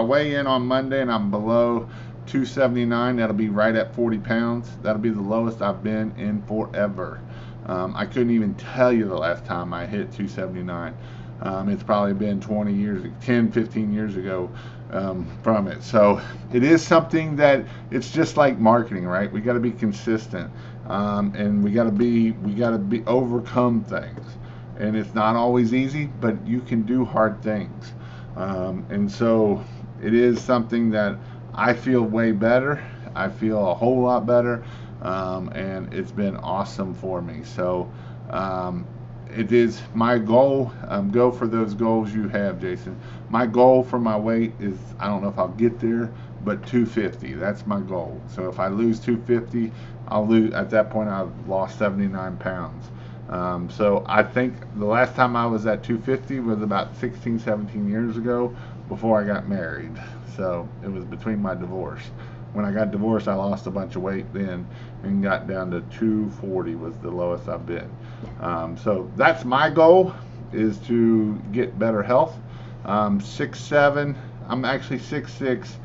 weigh in on Monday and I'm below 279, that'll be right at 40 pounds. That'll be the lowest I've been in forever. I couldn't even tell you the last time I hit 279. It's probably been 20 years, 10, 15 years ago from it. So it is something that, it's just like marketing, right? We got to be consistent, and we got to overcome things. And it's not always easy, but you can do hard things. And so it is something that I feel way better. I feel a whole lot better. And it's been awesome for me. So it is my goal. Go for those goals you have, Jason. My goal for my weight is, I don't know if I'll get there, but 250. That's my goal. So if I lose 250, I'll lose. At that point, I've lost 79 pounds. So I think the last time I was at 250 was about 16, 17 years ago, before I got married. So it was between my divorce. When I got divorced, I lost a bunch of weight then and got down to 240 was the lowest I've been. So that's my goal, is to get better health. 6'7", I'm actually 6'6",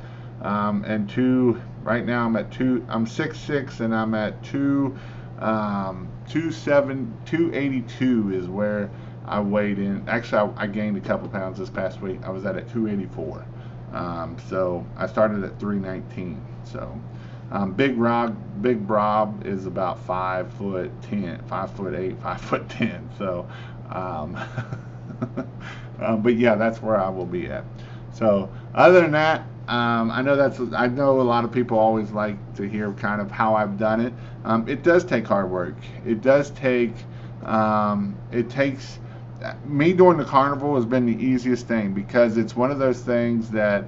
and 2. Right now I'm at 2. I'm 6'6", and I'm at 282 is where I weighed in. Actually, I gained a couple pounds this past week. I was at 284. So I started at 319. So Big Rob is about 5'10", 5'8", 5'10". So, um, but yeah, that's where I will be at. So, other than that, I know a lot of people always like to hear kind of how I've done it. It does take hard work. It does take. It takes. Me doing the carnival has been the easiest thing because it's one of those things that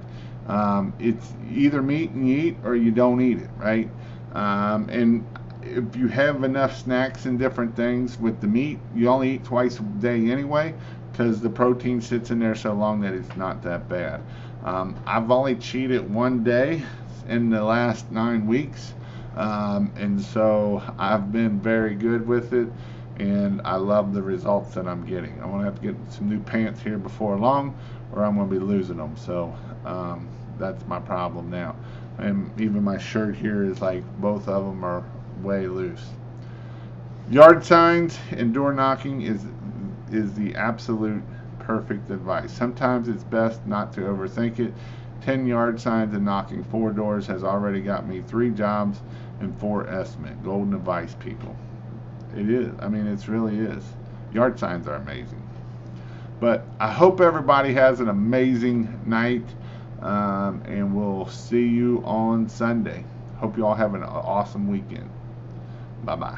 it's either meat and you eat or you don't eat it, right? And if you have enough snacks and different things with the meat, you only eat twice a day anyway because the protein sits in there so long that it's not that bad. I've only cheated one day in the last 9 weeks, and so I've been very good with it, and I love the results that I'm getting. I'm gonna have to get some new pants here before long, or I'm gonna be losing them. So that's my problem now. And even my shirt here is like both of them are way loose. Yard signs and door knocking is the absolute perfect advice. Sometimes it's best not to overthink it. 10 yard signs and knocking 4 doors has already got me 3 jobs and 4 estimate. Golden advice, people. It is. I mean, it really is. Yard signs are amazing. But I hope everybody has an amazing night, and we'll see you on Sunday. Hope you all have an awesome weekend. Bye bye.